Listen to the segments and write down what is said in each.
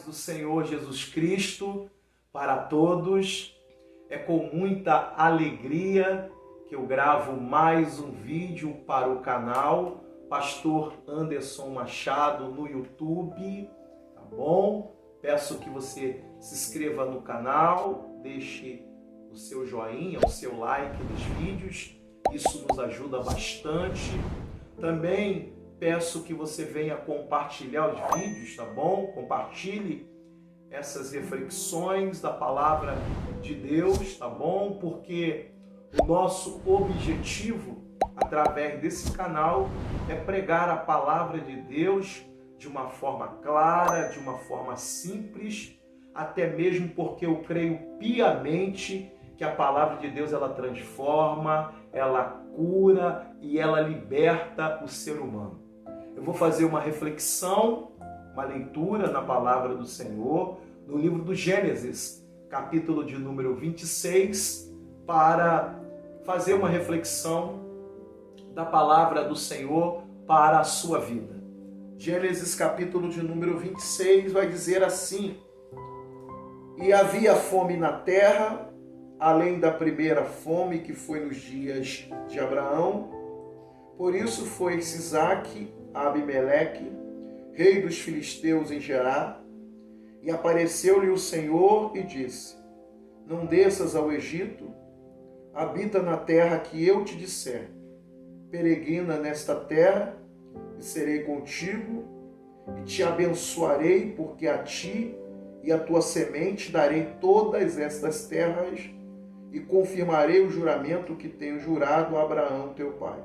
paz do Senhor Jesus Cristo para todos. É com muita alegria que eu gravo mais um vídeo para o canal Pastor Anderson Machado no YouTube, tá bom? Peço que você se inscreva no canal, deixe o seu joinha, o seu like nos vídeos, isso nos ajuda bastante. Também peço que você venha compartilhar os vídeos, tá bom? Compartilhe essas reflexões da palavra de Deus, tá bom? Porque o nosso objetivo, através desse canal, é pregar a palavra de Deus de uma forma clara, de uma forma simples, até mesmo porque eu creio piamente que a palavra de Deus ela transforma, ela cura e ela liberta o ser humano. Eu vou fazer uma reflexão, uma leitura na palavra do Senhor, no livro do Gênesis, capítulo de número 26, para fazer uma reflexão da palavra do Senhor para a sua vida. Gênesis, capítulo de número 26, vai dizer assim: E havia fome na terra, além da primeira fome que foi nos dias de Abraão. Por isso foi-se Isaque a Abimeleque, rei dos filisteus em Gerar, e apareceu-lhe o Senhor e disse: Não desças ao Egito, habita na terra que eu te disser. Peregrina nesta terra, e serei contigo, e te abençoarei, porque a ti e a tua semente darei todas estas terras, e confirmarei o juramento que tenho jurado a Abraão teu pai.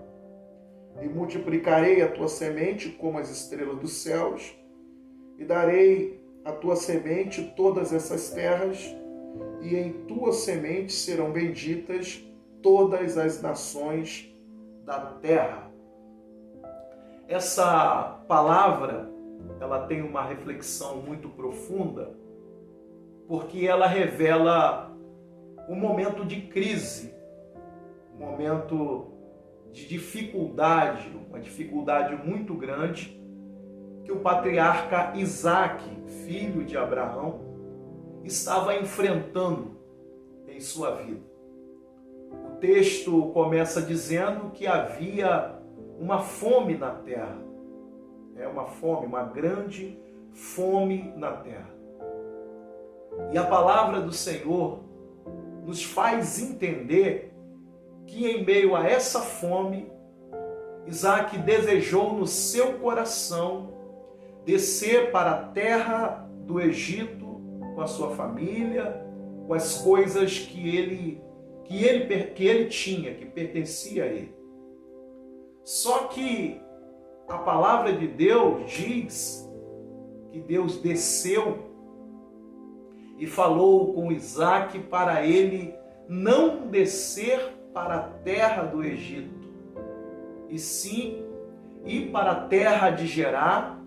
E multiplicarei a tua semente como as estrelas dos céus, e darei à tua semente todas essas terras, e em tua semente serão benditas todas as nações da terra. Essa palavra, ela tem uma reflexão muito profunda, porque ela revela um momento de crise, um momento de dificuldade, uma dificuldade muito grande que o patriarca Isaque, filho de Abraão, estava enfrentando em sua vida. O texto começa dizendo que havia uma fome na terra. É uma fome, uma grande fome na terra. E a palavra do Senhor nos faz entender que em meio a essa fome, Isaque desejou no seu coração descer para a terra do Egito com a sua família, com as coisas que ele tinha, que pertencia a ele. Só que a palavra de Deus diz que Deus desceu e falou com Isaque para ele não descer para a terra do Egito, e sim ir para a terra de Gerar,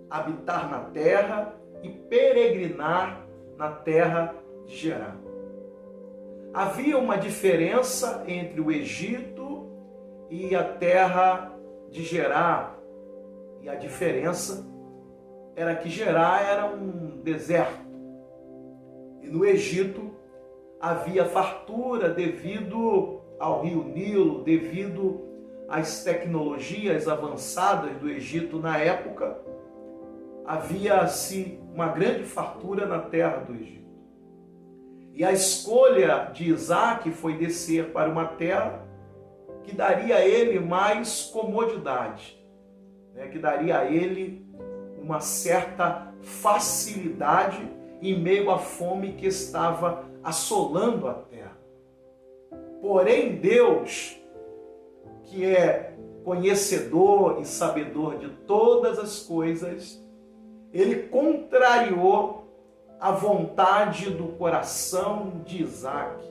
habitar na terra e peregrinar na terra de Gerar. Havia uma diferença entre o Egito e a terra de Gerar, e a diferença era que Gerar era um deserto, e no Egito havia fartura devido ao rio Nilo, devido às tecnologias avançadas do Egito na época. Havia-se uma grande fartura na terra do Egito. E a escolha de Isaque foi descer para uma terra que daria a ele mais comodidade, que daria a ele uma certa facilidade em meio à fome que estava assolando a terra. Porém, Deus, que é conhecedor e sabedor de todas as coisas, ele contrariou a vontade do coração de Isaque.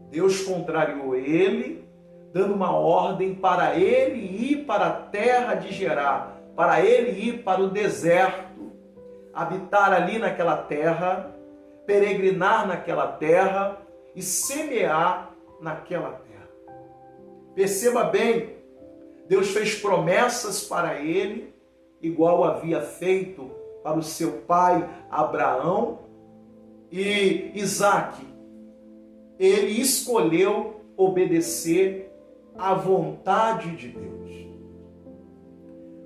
Deus contrariou ele, dando uma ordem para ele ir para a terra de Gerar, para ele ir para o deserto, habitar ali naquela terra, peregrinar naquela terra e semear naquela terra. Perceba bem, Deus fez promessas para ele, igual havia feito para o seu pai Abraão, e Isaac, ele escolheu obedecer à vontade de Deus.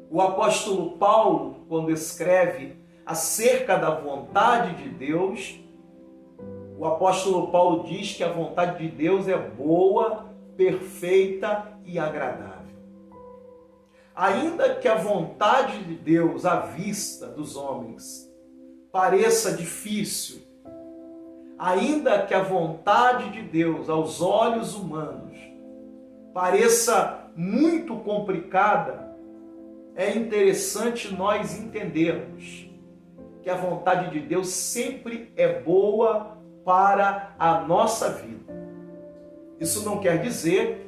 O apóstolo Paulo, quando escreve acerca da vontade de Deus, o apóstolo Paulo diz que a vontade de Deus é boa, perfeita e agradável. Ainda que a vontade de Deus à vista dos homens pareça difícil, ainda que a vontade de Deus aos olhos humanos pareça muito complicada, é interessante nós entendermos que a vontade de Deus sempre é boa para a nossa vida. Isso não quer dizer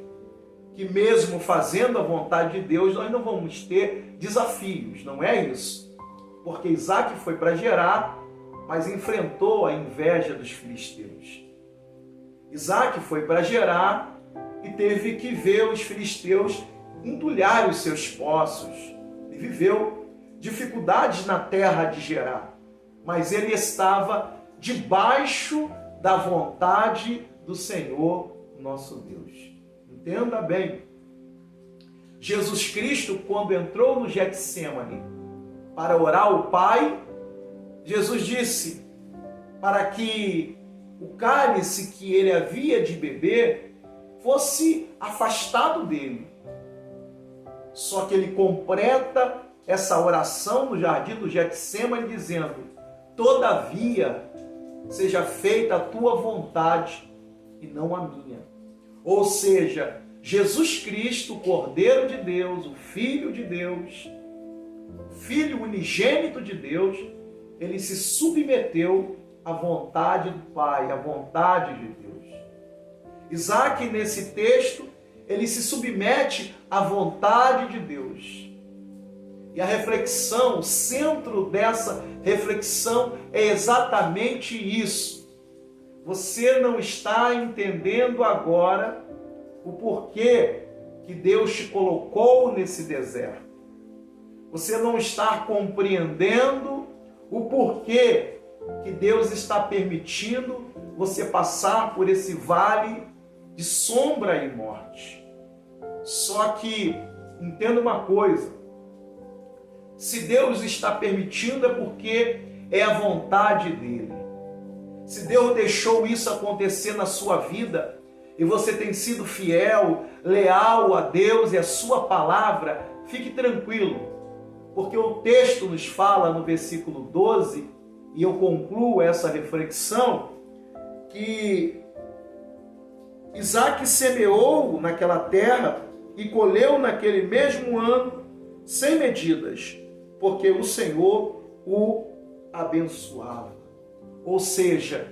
que mesmo fazendo a vontade de Deus, nós não vamos ter desafios, não é isso. Porque Isaac foi para Gerar, mas enfrentou a inveja dos filisteus. Isaac foi para Gerar e teve que ver os filisteus entulhar os seus poços. Ele viveu dificuldades na terra de Gerar, mas ele estava debaixo da vontade do Senhor nosso Deus. Entenda bem, Jesus Cristo, quando entrou no Getsêmani para orar ao Pai, Jesus disse para que o cálice que ele havia de beber fosse afastado dele. Só que ele completa essa oração no jardim do Getsêmani dizendo: todavia seja feita a tua vontade e não a minha. Ou seja, Jesus Cristo, o Cordeiro de Deus, o Filho de Deus, o Filho unigênito de Deus, ele se submeteu à vontade do Pai, à vontade de Deus. Isaac, nesse texto, ele se submete à vontade de Deus. E a reflexão, o centro dessa reflexão é exatamente isso. Você não está entendendo agora o porquê que Deus te colocou nesse deserto. Você não está compreendendo o porquê que Deus está permitindo você passar por esse vale de sombra e morte. Só que, entenda uma coisa, se Deus está permitindo é porque é a vontade dele. Se Deus deixou isso acontecer na sua vida e você tem sido fiel, leal a Deus e a sua palavra, fique tranquilo, porque o texto nos fala no versículo 12, e eu concluo essa reflexão, que Isaac semeou naquela terra e colheu naquele mesmo ano sem medidas, porque o Senhor o abençoava. Ou seja,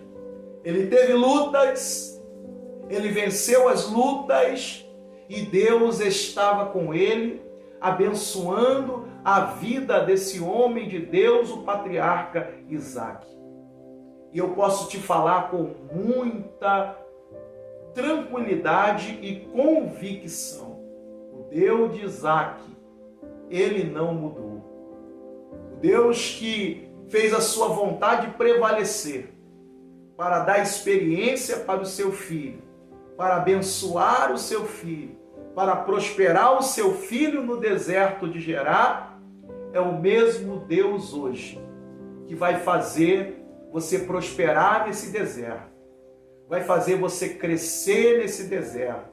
ele teve lutas, ele venceu as lutas e Deus estava com ele, abençoando a vida desse homem de Deus, o patriarca Isaac. E eu posso te falar com muita tranquilidade e convicção: o Deus de Isaac, ele não mudou. O Deus que fez a sua vontade prevalecer para dar experiência para o seu filho, para abençoar o seu filho, para prosperar o seu filho no deserto de Gerar, é o mesmo Deus hoje que vai fazer você prosperar nesse deserto, vai fazer você crescer nesse deserto,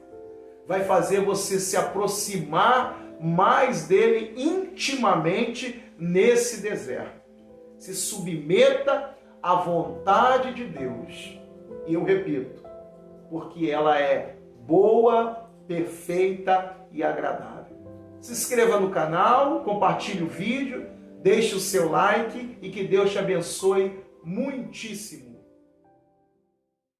vai fazer você se aproximar mais dele intimamente nesse deserto. Se submeta à vontade de Deus. E eu repito, porque ela é boa, perfeita e agradável. Se inscreva no canal, compartilhe o vídeo, deixe o seu like e que Deus te abençoe muitíssimo.